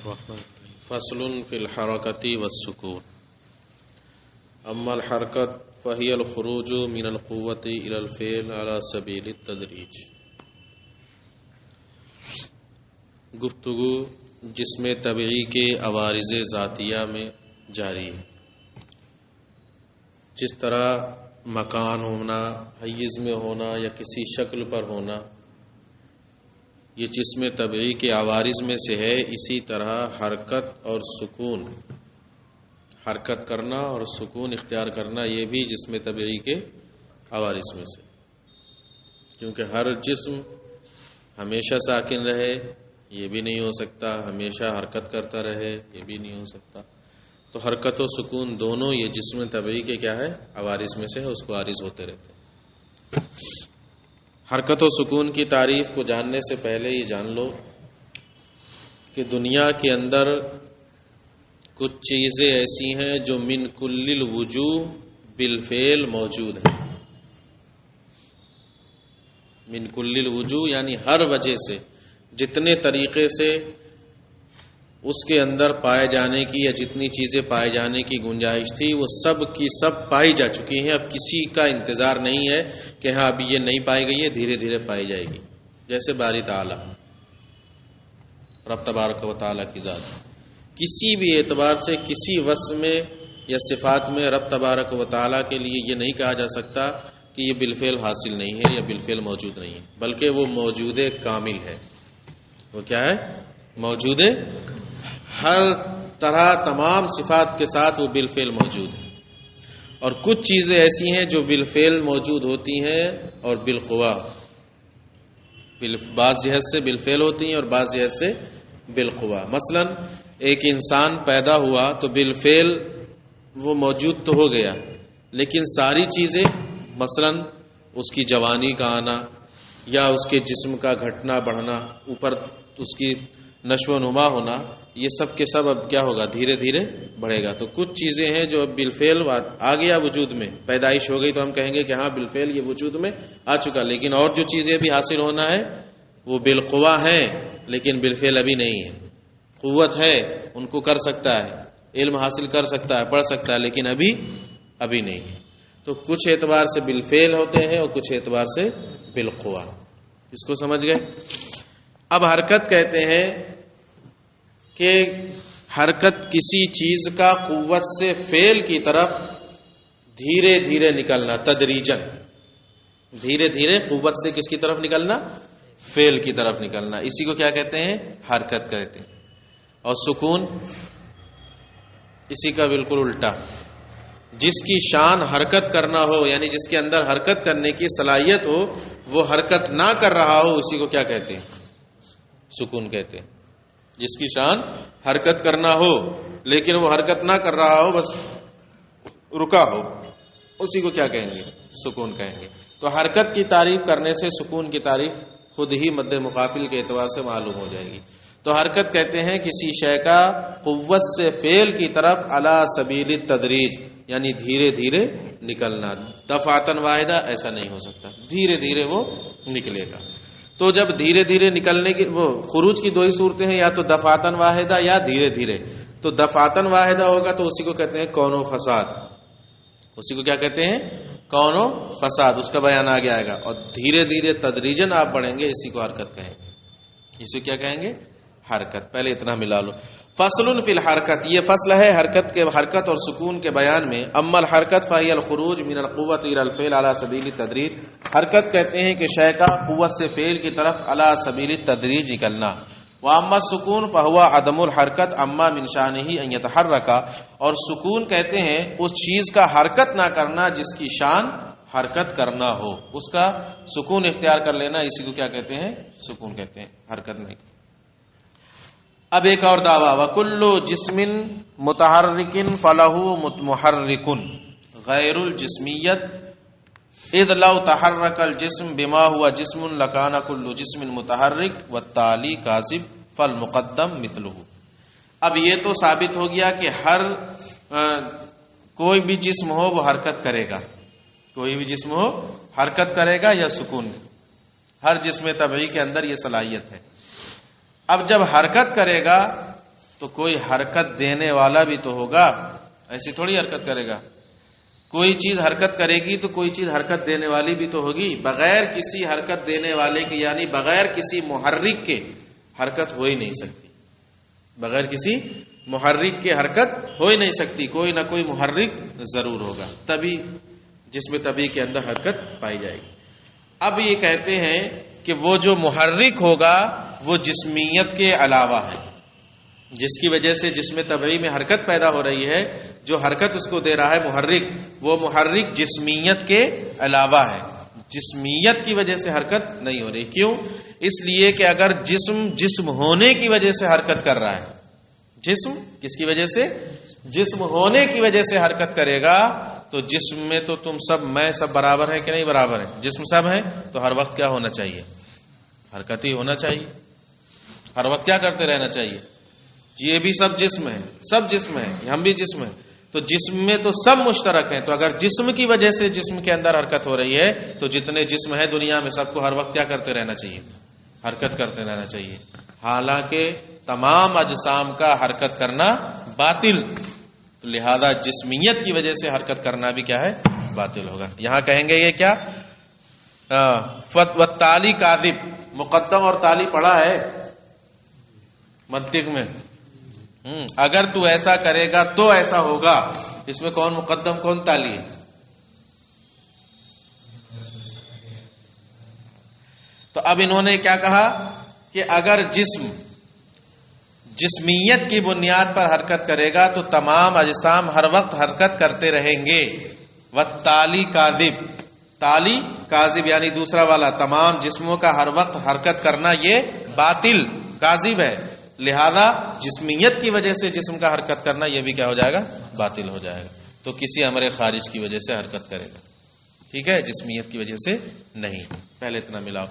الرحمن الرحیم فصل فی الحرکۃ والسکون اما الحرکت فہی الخروج من القوۃ الی الفعل علی سبیل التدریج۔ گفتگو جسم طبعی کے عوارض ذاتیہ میں جاری ہے۔ جس طرح مکان ہونا، حیز میں ہونا یا کسی شکل پر ہونا یہ جسم طبعی کے عوارض میں سے ہے، اسی طرح حرکت اور سکون، حرکت کرنا اور سکون اختیار کرنا یہ بھی جسم طبعی کے عوارض میں سے، کیونکہ ہر جسم ہمیشہ ساکن رہے یہ بھی نہیں ہو سکتا، ہمیشہ حرکت کرتا رہے یہ بھی نہیں ہو سکتا۔ تو حرکت و سکون دونوں یہ جسم طبعی کے کیا ہے؟ عوارض میں سے ہے، اس کو عارض ہوتے رہتے ہیں۔ حرکت و سکون کی تعریف کو جاننے سے پہلے یہ جان لو کہ دنیا کے اندر کچھ چیزیں ایسی ہیں جو من کل الوجوہ بالفعل موجود ہیں۔ من کل الوجوہ یعنی ہر وجہ سے، جتنے طریقے سے اس کے اندر پائے جانے کی یا جتنی چیزیں پائے جانے کی گنجائش تھی وہ سب کی سب پائی جا چکی ہیں۔ اب کسی کا انتظار نہیں ہے کہ ہاں ابھی یہ نہیں پائی گئی ہے، دھیرے دھیرے پائی جائے گی۔ جیسے باری تعالی، رب تبارک و تعالی کی ذات، کسی بھی اعتبار سے کسی وصف میں یا صفات میں رب تبارک و تعالی کے لیے یہ نہیں کہا جا سکتا کہ یہ بالفعل حاصل نہیں ہے یا بالفعل موجود نہیں ہے، بلکہ وہ موجود کامل ہے۔ وہ کیا ہے؟ موجود، ہر طرح تمام صفات کے ساتھ وہ بالفعل موجود ہے۔ اور کچھ چیزیں ایسی ہیں جو بالفعل موجود ہوتی ہیں اور بالقوا، بعض جہت سے بالفعل ہوتی ہیں اور بعض جہت سے بالقوا۔ مثلا ایک انسان پیدا ہوا تو بالفعل وہ موجود تو ہو گیا، لیکن ساری چیزیں مثلا اس کی جوانی کا آنا یا اس کے جسم کا گھٹنا بڑھنا، اوپر اس کی نشو و نما ہونا، یہ سب کے سب اب کیا ہوگا؟ دھیرے دھیرے بڑھے گا۔ تو کچھ چیزیں ہیں جو اب بالفعل آ گیا وجود میں، پیدائش ہو گئی تو ہم کہیں گے کہ ہاں بالفعل یہ وجود میں آ چکا، لیکن اور جو چیزیں بھی حاصل ہونا ہے وہ بالقوا ہیں لیکن بالفعل ابھی نہیں ہے۔ قوت ہے، ان کو کر سکتا ہے، علم حاصل کر سکتا ہے، پڑھ سکتا ہے، لیکن ابھی نہیں ہے۔ تو کچھ اعتبار سے بالفعل ہوتے ہیں اور کچھ اعتبار سے بالقوا۔ اس کو سمجھ گئے؟ اب حرکت کہتے ہیں کہ حرکت کسی چیز کا قوت سے فعل کی طرف دھیرے دھیرے نکلنا، تدریجن، دھیرے دھیرے قوت سے کس کی طرف نکلنا؟ فعل کی طرف نکلنا، اسی کو کیا کہتے ہیں؟ حرکت کہتے ہیں۔ اور سکون اسی کا بالکل الٹا، جس کی شان حرکت کرنا ہو، یعنی جس کے اندر حرکت کرنے کی صلاحیت ہو، وہ حرکت نہ کر رہا ہو، اسی کو کیا کہتے ہیں؟ سکون کہتے ہیں۔ جس کی شان حرکت کرنا ہو لیکن وہ حرکت نہ کر رہا ہو، بس رکا ہو، اسی کو کیا کہیں گے؟ سکون کہیں گے۔ تو حرکت کی تعریف کرنے سے سکون کی تعریف خود ہی مد مقابل کے اعتبار سے معلوم ہو جائے گی۔ تو حرکت کہتے ہیں کسی شے کا قوت سے فعل کی طرف علی سبیل التدریج، یعنی دھیرے دھیرے نکلنا۔ دفعتاً واحدہ ایسا نہیں ہو سکتا، دھیرے دھیرے وہ نکلے گا۔ تو جب دھیرے دھیرے نکلنے کی وہ خروج کی دو ہی صورتیں ہیں، یا تو دفعتاً واحدہ یا دھیرے دھیرے۔ تو دفعتاً واحدہ ہوگا تو اسی کو کہتے ہیں کون و فساد، اسی کو کیا کہتے ہیں؟ کون و فساد، اس کا بیان آگے آئے گا۔ اور دھیرے دھیرے تدریجن آپ بڑھیں گے، اسی کو حرکت کہیں گے۔ اسی کو کیا کہیں گے؟ حرکت۔ پہلے اتنا ملا لو۔ فصل فی الحرکت، یہ فصل ہے حرکت اور سکون کے بیان میں۔ اما الحرکت فہی الخروج من القوۃ الی الفعل علی سبیل التدریج، حرکت کہتے ہیں کہ شے کا قوت سے فعل کی طرف علی سبیل التدریج نکلنا۔ واما السکون فہو عدم الحرکت اما من شانہ ان یتحرک، اور سکون کہتے ہیں اس چیز کا حرکت نہ کرنا جس کی شان حرکت کرنا ہو، اس کا سکون اختیار کر لینا، اسی کو کیا کہتے ہیں؟ سکون کہتے ہیں، حرکت نہیں۔ اب ایک اور دعویٰ، وَكُلُّ جِسْمٍ مُتَحَرِّكٍ فَلَهُ مُحَرِّكٌ غَيْرُ الْجِسْمِيَّةِ اِذْ لَوْ تَحَرَّكَ الْجِسْمُ بِمَا هُوَ جِسْمٌ لَكَانَ كُلُّ جِسْمٍ مُتَحَرِّكٌ وَالتَّالِي كَاذِبٌ فَالْمُقَدَّمُ مِثْلُهُ۔ اب یہ تو ثابت ہو گیا کہ ہر کوئی بھی جسم ہو وہ حرکت کرے گا، کوئی بھی جسم ہو حرکت کرے گا یا سکون، ہر جسم طبعی کے اندر یہ صلاحیت ہے۔ اب جب حرکت کرے گا تو کوئی حرکت دینے والا بھی تو ہوگا، ایسی تھوڑی حرکت کرے گا. کوئی چیز حرکت کرے گی تو کوئی چیز حرکت دینے والی بھی تو ہوگی. بغیر کسی حرکت دینے والے کے یعنی بغیر کسی محرک کے حرکت ہو ہی نہیں سکتی. بغیر کسی محرک کے حرکت ہو ہی نہیں سکتی. کوئی نہ کوئی محرک ضرور ہوگا، تبھی جسم طبیعی کے اندر حرکت پائی جائے گی. اب یہ کہتے ہیں کہ وہ جو محرک ہوگا وہ جسمیت کے علاوہ ہے، جس کی وجہ سے جسم طبیعی میں حرکت پیدا ہو رہی ہے. جو حرکت اس کو دے رہا ہے محرک، وہ محرک جسمیت کے علاوہ ہے، جسمیت کی وجہ سے حرکت نہیں ہو رہی. کیوں؟ اس لیے کہ اگر جسم ہونے کی وجہ سے حرکت کر رہا ہے، جسم کس کی وجہ سے؟ جسم ہونے کی وجہ سے حرکت کرے گا تو جسم میں تو تم سب، میں سب برابر ہے کہ نہیں برابر ہے؟ جسم سب ہے تو ہر وقت کیا ہونا چاہیے؟ حرکت ہی ہونا چاہیے. ہر وقت کیا کرتے رہنا چاہیے؟ یہ بھی سب جسم ہے، سب جسم ہے، ہم بھی جسم ہیں. تو جسم میں تو سب مشترک ہیں. تو اگر جسم کی وجہ سے جسم کے اندر حرکت ہو رہی ہے تو جتنے جسم ہیں دنیا میں سب کو ہر وقت کیا کرتے رہنا چاہیے؟ حرکت کرتے رہنا چاہیے. حالانکہ تمام اجسام کا حرکت کرنا باطل، لہذا جسمیت کی وجہ سے حرکت کرنا بھی کیا ہے؟ باطل ہوگا. یہاں کہیں گے یہ کیا؟ والتالی کاذب. مقدم اور تالی پڑھا ہے منطق میں. اگر تو ایسا کرے گا تو ایسا ہوگا. اس میں کون مقدم کون تالی ہے؟ تو اب انہوں نے کیا کہا کہ اگر جسمیت کی بنیاد پر حرکت کرے گا تو تمام اجسام ہر وقت حرکت کرتے رہیں گے. والتالی کاذب. تالی کاذب یعنی دوسرا والا، تمام جسموں کا ہر وقت حرکت کرنا یہ باطل، کاذب ہے. لہذا جسمیت کی وجہ سے جسم کا حرکت کرنا یہ بھی کیا ہو جائے گا؟ باطل ہو جائے گا. تو کسی امر خارج کی وجہ سے حرکت کرے گا. ٹھیک ہے، جسمیت کی وجہ سے نہیں. پہلے اتنا ملاؤ.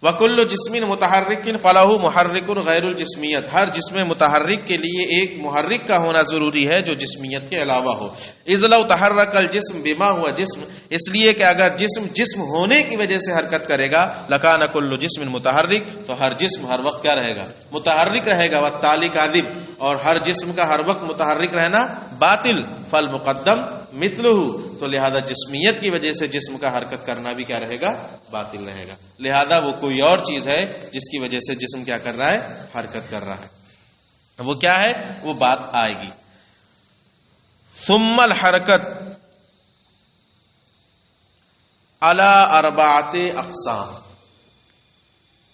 وَكُلُّ جِسْمٍ مُتَحَرِّكٍ فَلَهُ مُحَرِّكٌ غَيْرُ الْجِسْمِيَّةِ. ہر جسم متحرک کے لیے ایک محرک کا ہونا ضروری ہے جو جسمیت کے علاوہ ہو. اِذْ لَوْ تَحَرَّكَ الْجِسْمُ بِمَا هُوَ جِسْمٌ. اس لیے کہ اگر جسم ہونے کی وجہ سے حرکت کرے گا لَكَانَ كُلُّ جِسْمٍ مُتَحَرِّكٌ. تو ہر جسم ہر وقت کیا رہے گا؟ متحرک رہے گا. وَالتَّالِي كَاذِبٌ. اور ہر جسم کا ہر وقت متحرک رہنا باطل. فَالْمُقَدَّمُ مثلہ. تو لہذا جسمیت کی وجہ سے جسم کا حرکت کرنا بھی کیا رہے گا؟ باطل رہے گا. لہذا وہ کوئی اور چیز ہے جس کی وجہ سے جسم کیا کر رہا ہے؟ حرکت کر رہا ہے. وہ کیا ہے؟ وہ بات آئے گی. ثم الحرکت علی اربعۃ اقسام.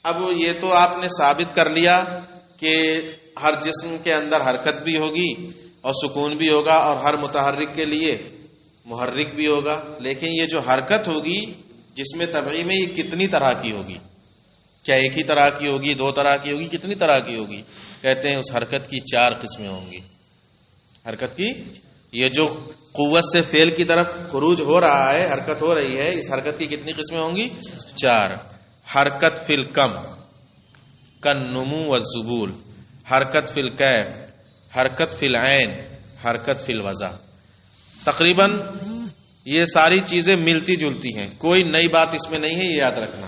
اب یہ تو آپ نے ثابت کر لیا کہ ہر جسم کے اندر حرکت بھی ہوگی اور سکون بھی ہوگا اور ہر متحرک کے لیے محرک بھی ہوگا. لیکن یہ جو حرکت ہوگی جسم طبعی میں یہ کتنی طرح کی ہوگی؟ کیا ایک ہی طرح کی ہوگی؟ دو طرح کی ہوگی؟ کتنی طرح کی ہوگی؟ کہتے ہیں اس حرکت کی 4 قسمیں ہوں گی. حرکت کی یہ جو قوت سے فعل کی طرف خروج ہو رہا ہے، حرکت ہو رہی ہے، اس حرکت کی کتنی قسمیں ہوں گی؟ 4. حرکت فی الکم کالنمو والذبول. حرکت فی الکیف. حرکت فی العین. حرکت فی الوضع. تقریباً یہ ساری چیزیں ملتی جلتی ہیں، کوئی نئی بات اس میں نہیں ہے. یہ یاد رکھنا،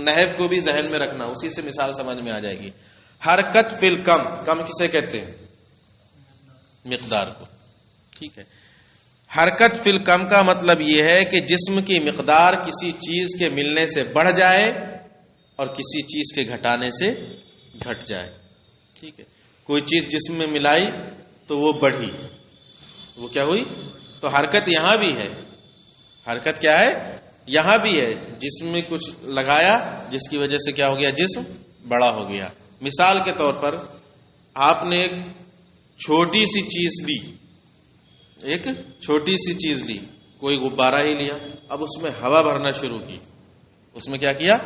نحو کو بھی ذہن میں رکھنا، اسی سے مثال سمجھ میں آ جائے گی. حرکت فی الکم. کم کسے کہتے ہیں؟ مقدار کو. ٹھیک ہے. حرکت فی الکم کا مطلب یہ ہے کہ جسم کی مقدار کسی چیز کے ملنے سے بڑھ جائے اور کسی چیز کے گھٹانے سے گھٹ جائے. ٹھیک ہے. کوئی چیز جسم میں ملائی تو وہ بڑھی، وہ کیا ہوئی؟ تو حرکت یہاں بھی ہے. حرکت کیا ہے؟ یہاں بھی ہے. جسم میں کچھ لگایا جس کی وجہ سے کیا ہو گیا؟ جسم بڑا ہو گیا. مثال کے طور پر آپ نے ایک چھوٹی سی چیز لی، ایک چھوٹی سی چیز لی، کوئی غبارہ ہی لیا. اب اس میں ہوا بھرنا شروع کی. اس میں کیا کیا؟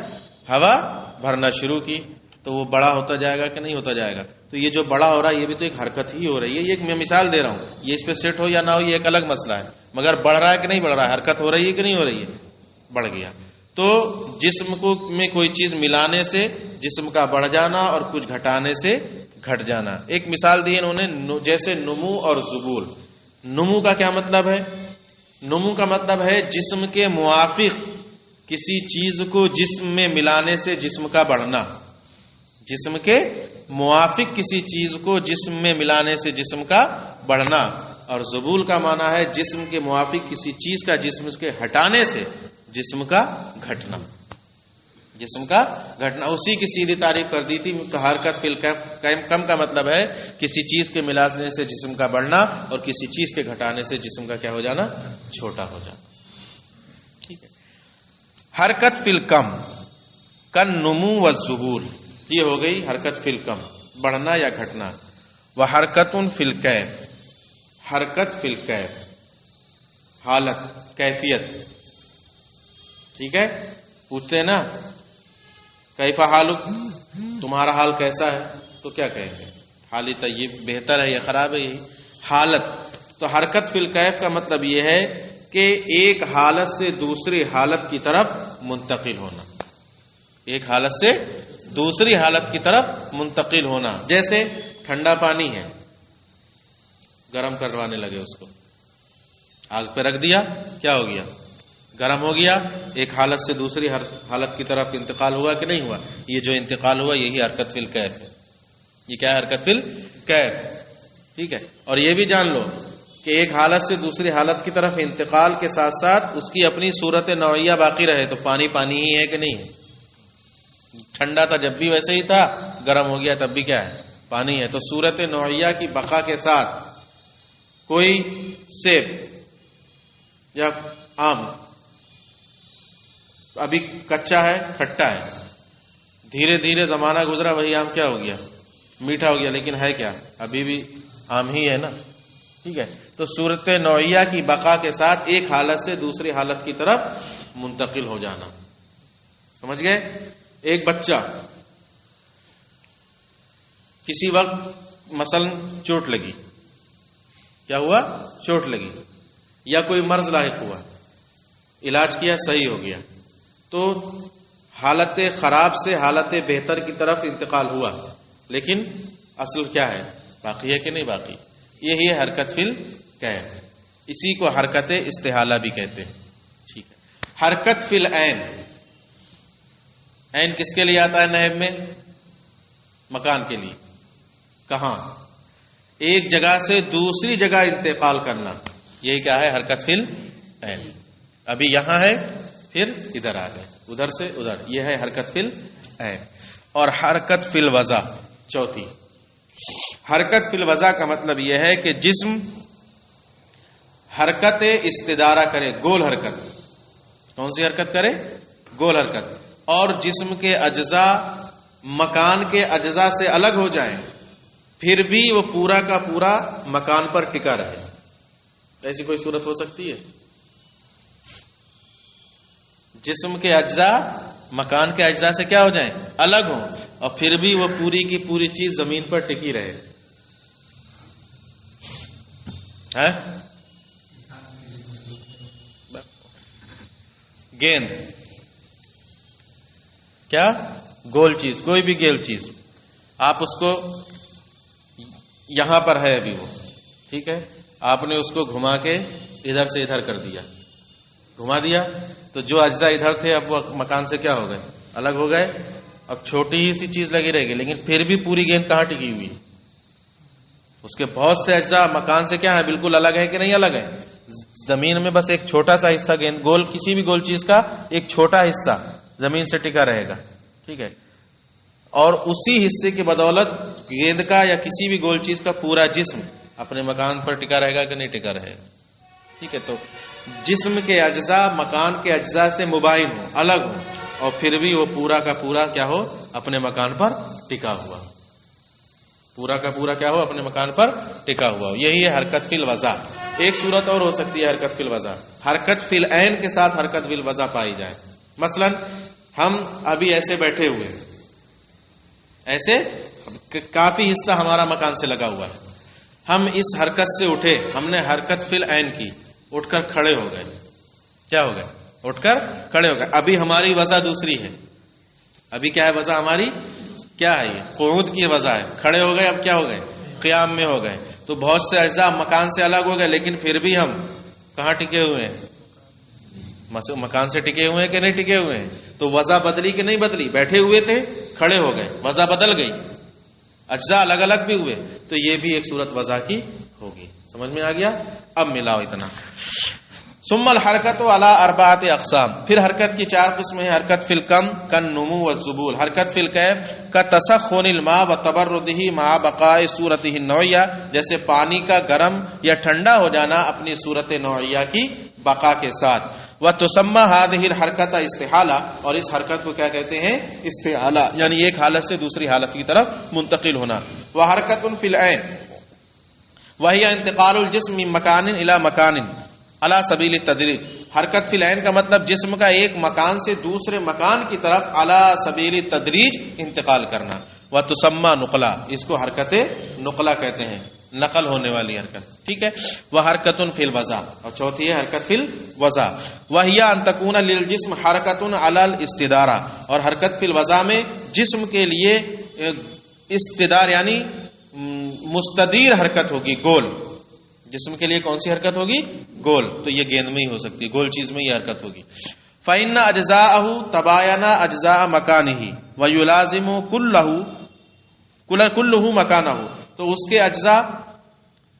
ہوا بھرنا شروع کی. تو وہ بڑا ہوتا جائے گا کہ نہیں ہوتا جائے گا؟ تو یہ جو بڑا ہو رہا ہے یہ بھی تو ایک حرکت ہی ہو رہی ہے. یہ ایک میں مثال دے رہا ہوں، یہ اس پہ سیٹ ہو یا نہ ہو یہ ایک الگ مسئلہ ہے، مگر بڑھ رہا ہے کہ نہیں بڑھ رہا ہے؟ حرکت ہو رہی ہے کہ نہیں ہو رہی ہے؟ بڑھ گیا. تو جسم کو میں کوئی چیز ملانے سے جسم کا بڑھ جانا اور کچھ گھٹانے سے گھٹ جانا. ایک مثال دی انہوں نے، جیسے نمو اور ذبول. نمو کا کیا مطلب ہے؟ نمو کا مطلب ہے جسم کے موافق کسی چیز کو جسم میں ملانے سے جسم کا بڑھنا. جسم کے موافق کسی چیز کو جسم میں ملانے سے جسم کا بڑھنا، اور زبول کا معنی ہے جسم کے موافق کسی چیز کا جسم کے ہٹانے سے جسم کا گھٹنا، جسم کا گھٹنا۔ اسی کی سیدھی تعریف کر دی تھی کہ حرکت فی الکم کا مطلب ہے کسی چیز کے ملانے سے جسم کا بڑھنا اور کسی چیز کے گھٹانے سے جسم کا کیا ہو جانا، چھوٹا ہو جانا، ٹھیک ہے۔ حرکت فی الکم کن نمو و ظہور، یہ ہو گئی حرکت فی الکم، بڑھنا یا گھٹنا۔ وہ حرکت فی الکیف، حرکت فی الکیف، حالت، کیفیت، ٹھیک ہے۔ پوچھتے ہیں نا کیفا حالک، تمہارا حال کیسا ہے، تو کیا کہیں گے، حالی طیب، بہتر ہے یا خراب ہے، یہی حالت۔ تو حرکت فی الکیف کا مطلب یہ ہے کہ ایک حالت سے دوسری حالت کی طرف منتقل ہونا، ایک حالت سے دوسری حالت کی طرف منتقل ہونا۔ جیسے ٹھنڈا پانی ہے، گرم کروانے لگے اس کو، آگ پہ رکھ دیا، کیا ہو گیا، گرم ہو گیا، ایک حالت سے دوسری حالت کی طرف انتقال ہوا کہ نہیں ہوا، یہ جو انتقال ہوا یہی حرکت فی الکیف ہے۔ یہ کیا ہے، حرکت فی الکیف، ٹھیک ہے۔ اور یہ بھی جان لو کہ ایک حالت سے دوسری حالت کی طرف انتقال کے ساتھ ساتھ اس کی اپنی صورت نوعیہ باقی رہے، تو پانی پانی ہی ہے کہ نہیں ہے، ٹھنڈا تھا جب بھی ویسے ہی تھا، گرم ہو گیا تب بھی کیا ہے، پانی ہے۔ تو صورت نوعیہ کی بقا کے ساتھ کوئی سیب یا آم ابھی کچا ہے، کھٹا ہے، دھیرے دھیرے زمانہ گزرا، وہی آم کیا ہو گیا، میٹھا ہو گیا، لیکن ہے کیا، ابھی بھی آم ہی ہے نا، ٹھیک ہے۔ تو صورت نوعیہ کی بقا کے ساتھ ایک حالت سے دوسری حالت کی طرف منتقل ہو جانا، سمجھ گئے۔ ایک بچہ کسی وقت مثلا چوٹ لگی، کیا ہوا، چوٹ لگی، یا کوئی مرض لاحق ہوا، علاج کیا، صحیح ہو گیا، تو حالت خراب سے حالت بہتر کی طرف انتقال ہوا، لیکن اصل کیا ہے، باقی ہے کہ نہیں باقی، یہی ہے حرکت فی الکیف، اسی کو حرکت استحالہ بھی کہتے ہیں، ٹھیک ہے۔ حرکت فی العین، عین کس کے لیے آتا ہے نحو میں، مکان کے لیے، کہاں، ایک جگہ سے دوسری جگہ انتقال کرنا، یہی کیا ہے، حرکت فی العین۔ ابھی یہاں ہے، پھر ادھر آ گئے، ادھر سے ادھر، یہ ہے حرکت فی العین۔ اور حرکت فی الوضع، چوتھی حرکت فی الوضع کا مطلب یہ ہے کہ جسم حرکت استدارہ کرے، گول حرکت، کون سی حرکت کرے، گول حرکت، اور جسم کے اجزاء مکان کے اجزاء سے الگ ہو جائیں، پھر بھی وہ پورا کا پورا مکان پر ٹکا رہے۔ ایسی کوئی صورت ہو سکتی ہے، جسم کے اجزاء مکان کے اجزاء سے کیا ہو جائیں، الگ ہوں، اور پھر بھی وہ پوری کی پوری چیز زمین پر ٹکی رہے، ہے؟ گیند، کیا، گول چیز، کوئی بھی گول چیز، آپ اس کو یہاں پر ہے ابھی وہ، ٹھیک ہے، آپ نے اس کو گھما کے ادھر سے ادھر کر دیا، گھما دیا، تو جو اجزاء ادھر تھے اب وہ مکان سے کیا ہو گئے، الگ ہو گئے، اب چھوٹی ہی سی چیز لگی رہے گی، لیکن پھر بھی پوری گیند کہاں ٹکی ہوئی، اس کے بہت سے اجزاء مکان سے کیا ہے، بالکل الگ ہے کہ نہیں الگ ہے، زمین میں بس ایک چھوٹا سا حصہ گیند، گول کسی بھی گول چیز کا ایک چھوٹا حصہ زمین سے ٹکا رہے گا، ٹھیک ہے، اور اسی حصے کی بدولت گیند کا یا کسی بھی گول چیز کا پورا جسم اپنے مکان پر ٹکا رہے گا کہ نہیں ٹکا رہے گا، ٹھیک ہے۔ تو جسم کے اجزاء مکان کے اجزاء سے مباین ہوں، الگ ہوں، اور پھر بھی وہ پورا کا پورا کیا ہو، اپنے مکان پر ٹکا ہوا، پورا کا پورا کیا ہو، اپنے مکان پر ٹکا ہوا ہو، یہی ہے حرکت فی الوضع۔ ایک صورت اور ہو سکتی ہے حرکت فی الوضع، حرکت فی العین کے ساتھ حرکت فی الوضع پائی جائے۔ مثلا ہم ابھی ایسے بیٹھے ہوئے ہیں، ایسے کافی حصہ ہمارا مکان سے لگا ہوا ہے، ہم اس حرکت سے اٹھے، ہم نے حرکت فی العین کی، اٹھ کر کھڑے ہو گئے، کیا ہو گئے، اٹھ کر کھڑے ہو گئے، ابھی ہماری وضع دوسری ہے، ابھی کیا ہے وضع ہماری، کیا ہے، یہ قعود کی وضع ہے، کھڑے ہو گئے، اب کیا ہو گئے، قیام میں ہو گئے، تو بہت سے اجزاء مکان سے الگ ہو گئے، لیکن پھر بھی ہم کہاں ٹکے ہوئے ہیں، مکان سے ٹکے ہوئے ہیں کہ نہیں ٹکے ہوئے ہیں، تو وضع بدلی کہ نہیں بدلی، بیٹھے ہوئے تھے کھڑے ہو گئے، وضع بدل گئی، اجزاء الگ الگ بھی ہوئے، تو یہ بھی ایک صورت وضع کی ہوگی. سمجھ میں آ گیا؟ اب ملاؤ اتنا. ثم الحرکت علی اربعۃ اقسام، پھر حرکت کی 4 قسمیں ہیں. حرکت فی الکم کالنمو والذبول، حرکت فی الکیف کتسخن الماء وتبردہ مع بقاء صورتہ النوعیہ، جیسے پانی کا گرم یا ٹھنڈا ہو جانا اپنی صورت نوعیہ کی بقا کے ساتھ. وتسمى هذه الحرکت استحالہ، اور اس حرکت کو کیا کہتے ہیں؟ استحالہ، یعنی ایک حالت سے دوسری حالت کی طرف منتقل ہونا. وحرکت فی العین وہی انتقال الجسم من مکان الی مکان علی سبیل التدریج. حرکت فی العین کا مطلب جسم کا ایک مکان سے دوسرے مکان کی طرف علی سبیل التدریج انتقال کرنا. وتسمى نقلا، اس کو حرکت نقلا کہتے ہیں، نقل ہونے والی حرکت. ٹھیک ہے. وہ حرکت فی الوضع، اور چوتھی ہے حرکت فی الوضع. وہی ان تکون للجسم حرکت علی الاستدارہ، اور حرکت فی الوضع میں جسم کے لیے استدار یعنی مستدیر حرکت ہوگی، گول. جسم کے لیے کون سی حرکت ہوگی؟ گول. تو یہ گیند میں ہی ہو سکتی ہے، گول چیز میں یہ حرکت ہوگی. فإن اجزاءه تباين اجزاء مكانه ويلازم كله مكانه، تو اس کے اجزاء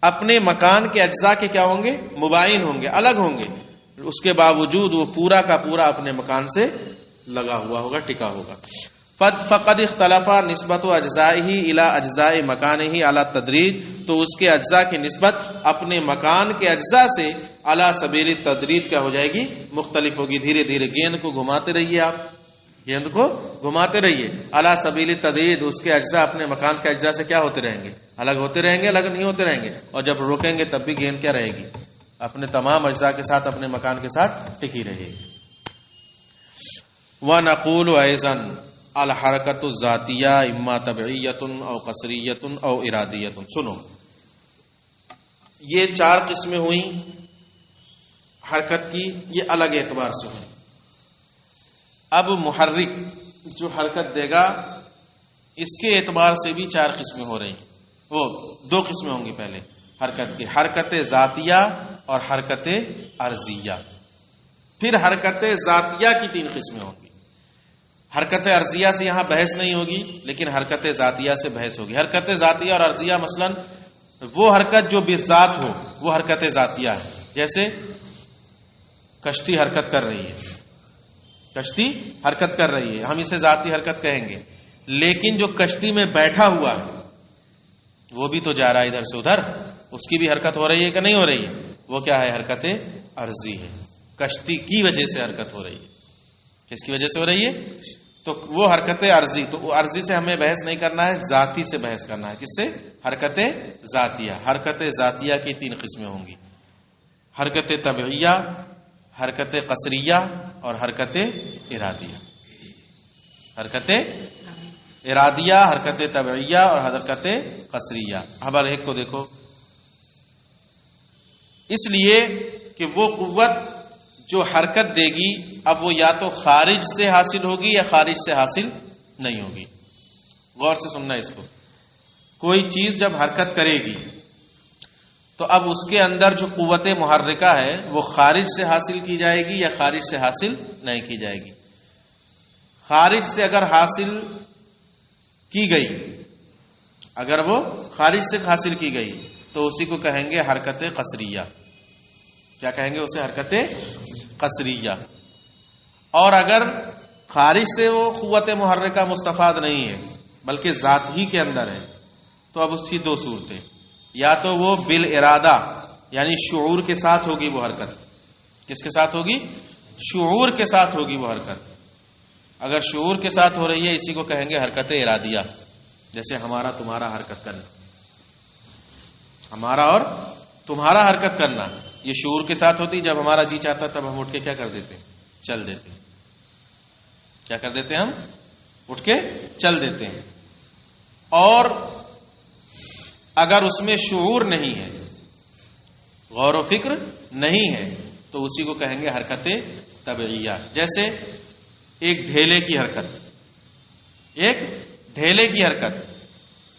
اپنے مکان کے اجزاء کے کیا ہوں گے؟ مباین ہوں گے، الگ ہوں گے، اس کے باوجود وہ پورا کا پورا اپنے مکان سے لگا ہوا ہوگا، ٹکا ہوگا. فقد اختلف نسبت اجزائه الى اجزاء مکانه على التدریج، تو اس کے اجزاء کی نسبت اپنے مکان کے اجزاء سے علی سبیل التدریج کیا ہو جائے گی؟ مختلف ہوگی. دھیرے دھیرے گیند کو گھماتے رہیے، آپ گیند کو گھماتے رہیے علی سبیل التدریج، اس کے اجزاء اپنے مکان کے اجزاء سے کیا ہوتے رہیں گے؟ الگ ہوتے رہیں گے، الگ نہیں ہوتے رہیں گے. اور جب روکیں گے تب بھی گیند کیا رہے گی؟ اپنے تمام اجزاء کے ساتھ اپنے مکان کے ساتھ ٹکی رہے گی. وَنَقُولُ أَيْضًا الحرکت الذاتیہ اما طبعیۃ او قصریۃ او ارادیۃ. سنو، یہ 4 قسمیں ہوئیں حرکت کی، یہ الگ اعتبار سے ہوئی. اب محرک جو حرکت دے گا اس کے اعتبار سے بھی 4 قسمیں ہو رہی ہیں. وہ 2 قسمیں ہوں گی پہلے حرکت کی، حرکت ذاتیہ اور حرکت عرضیہ. پھر حرکت ذاتیہ کی 3 قسمیں ہوں گی. حرکت عرضیہ سے یہاں بحث نہیں ہوگی، لیکن حرکت ذاتیہ سے بحث ہوگی. حرکت ذاتیہ اور عرضیہ مثلا وہ حرکت جو بذات ہو وہ حرکت ذاتیہ ہے. جیسے کشتی حرکت کر رہی ہے، کشتی حرکت کر رہی ہے، ہم اسے ذاتی حرکت کہیں گے. لیکن جو کشتی میں بیٹھا ہوا ہے وہ بھی تو جا رہا ہے ادھر سے ادھر، اس کی بھی حرکت ہو رہی ہے کہ نہیں ہو رہی ہے؟ وہ کیا ہے؟ حرکت عرضی ہے. کشتی کی وجہ سے حرکت ہو رہی ہے. کس کی وجہ سے ہو رہی ہے؟ تو وہ حرکت عرضی. تو عرضی سے ہمیں بحث نہیں کرنا ہے، ذاتی سے بحث کرنا ہے. کس سے؟ حرکت ذاتیہ. حرکت ذاتیہ کی 3 قسمیں ہوں گی، حرکت طبعیہ، حرکت قصریہ اور حرکت ارادیہ. حرکت ارادیہ، حرکت طبعیہ اور حرکت قصریہ. اب ہر ایک کو دیکھو، اس لیے کہ وہ قوت جو حرکت دے گی اب وہ یا تو خارج سے حاصل ہوگی یا خارج سے حاصل نہیں ہوگی. غور سے سننا اس کو. کوئی چیز جب حرکت کرے گی تو اب اس کے اندر جو قوت محرکہ ہے وہ خارج سے حاصل کی جائے گی یا خارج سے حاصل نہیں کی جائے گی. خارج سے اگر حاصل کی گئی، اگر وہ خارج سے حاصل کی گئی تو اسی کو کہیں گے حرکت قصریہ. کیا کہیں گے اسے؟ حرکت قصریہ. اور اگر خارج سے وہ قوت محرکہ مستفاد نہیں ہے بلکہ ذات ہی کے اندر ہے تو اب اس کی 2 صورتیں، یا تو وہ بالارادہ یعنی شعور کے ساتھ ہوگی وہ حرکت. کس کے ساتھ ہوگی؟ شعور کے ساتھ ہوگی وہ حرکت. اگر شعور کے ساتھ ہو رہی ہے اسی کو کہیں گے حرکت ارادیہ. جیسے ہمارا تمہارا حرکت کرنا، ہمارا اور تمہارا حرکت کرنا یہ شعور کے ساتھ ہوتی. جب ہمارا جی چاہتا تب ہم اٹھ کے کیا کر دیتے؟ چل دیتے. کیا کر دیتے؟ ہم اٹھ کے چل دیتے ہیں. اور اگر اس میں شعور نہیں ہے، غور و فکر نہیں ہے تو اسی کو کہیں گے حرکت طبعیہ. جیسے ایک ڈھیلے کی حرکت، ایک ڈھیلے کی حرکت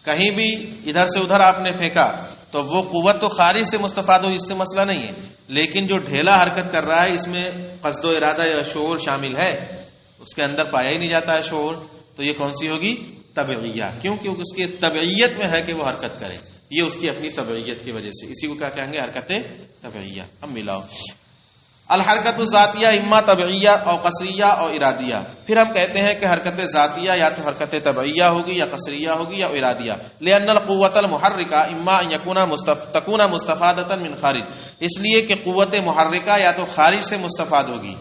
کہیں بھی ادھر سے ادھر آپ نے پھینکا تو وہ قوت تو خارج سے مستفاد ہو، اس سے مسئلہ نہیں ہے. لیکن جو ڈھیلا حرکت کر رہا ہے اس میں قصد و ارادہ یا شعور شامل ہے، اس کے اندر پایا ہی نہیں جاتا ہے شعور، تو تو یہ کون سی ہوگی؟ طبعیہ، کیونکہ اس کی طبعیت میں ہے کہ وہ حرکت کرے، یہ اس کی اپنی طبعیت کی وجہ سے، اسی کو کیا کہیں گے؟ حرکت طبعیہ. ہم ملاؤ الحرکت ذاتیہ اما طبعیہ او قصریہ او ارادیہ. پھر ہم کہتے ہیں کہ حرکت ذاتیہ یا تو حرکت طبعیہ ہوگی یا قصریہ ہوگی یا ارادیہ. لأن القوة المحرکہ اما ان تکون مستفادۃ من خارج، اس لیے کہ قوت محرکہ یا تو خارج سے مستفاد ہوگی،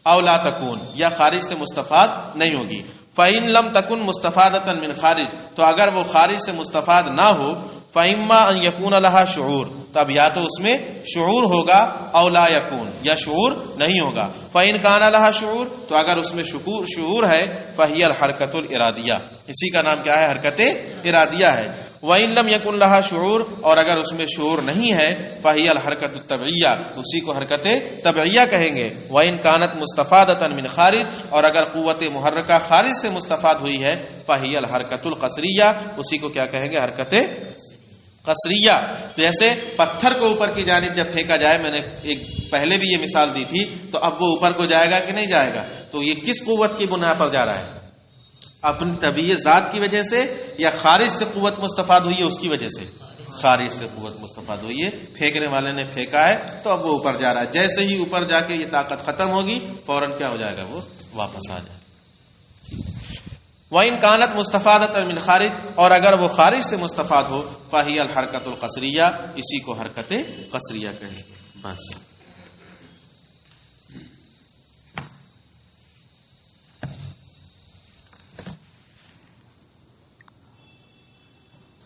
او لا تکون، یا خارج سے مستفاد نہیں ہوگی. فإن لم تکن مستفادۃ من خارج، تو اگر وہ خارج سے مستفاد نہ ہو، فإما ان یکون لها شعور، تب یا تو اس میں شعور ہوگا، او لا یکون، یا شعور نہیں ہوگا. فإن کان لها شعور، تو اگر اس میں شعور ہے، فہی الحرکت الارادیہ، اسی کا نام کیا ہے؟ حرکت ارادیہ ہے. وإن لم یکن لها شعور، اور اگر اس میں شعور نہیں ہے، فہی الحرکت الطبعیہ، اسی کو حرکت طبعیہ کہیں گے. وإن کانت مستفادۃ من خارج، اور اگر قوت محرکہ خارج سے مستفاد ہوئی ہے، فہی الحرکت القصریہ، اسی کو کیا کہیں گے؟ حرکت قصریہ. تو جیسے پتھر کو اوپر کی جانب جب پھینکا جائے، میں نے ایک پہلے بھی یہ مثال دی تھی، تو اب وہ اوپر کو جائے گا کہ نہیں جائے گا؟ تو یہ کس قوت کی بنا پر جا رہا ہے؟ اپنی طبیعت ذات کی وجہ سے، یا خارج سے قوت مستفاد ہوئی ہے اس کی وجہ سے؟ خارج سے قوت مستفاد ہوئی ہے، پھینکنے والے نے پھینکا ہے تو اب وہ اوپر جا رہا ہے. جیسے ہی اوپر جا کے یہ طاقت ختم ہوگی، فوراً کیا ہو جائے گا؟ وہ واپس آ جائے. وَإِن كَانَتْ مُسْتَفَادَةً مِنْ خارج، اور اگر وہ خارج سے مستفاد ہو، فَهِيَ الْحَرْكَةُ الْقَصْرِيَّةُ، اسی کو حرکت قصریہ کہیں. بس.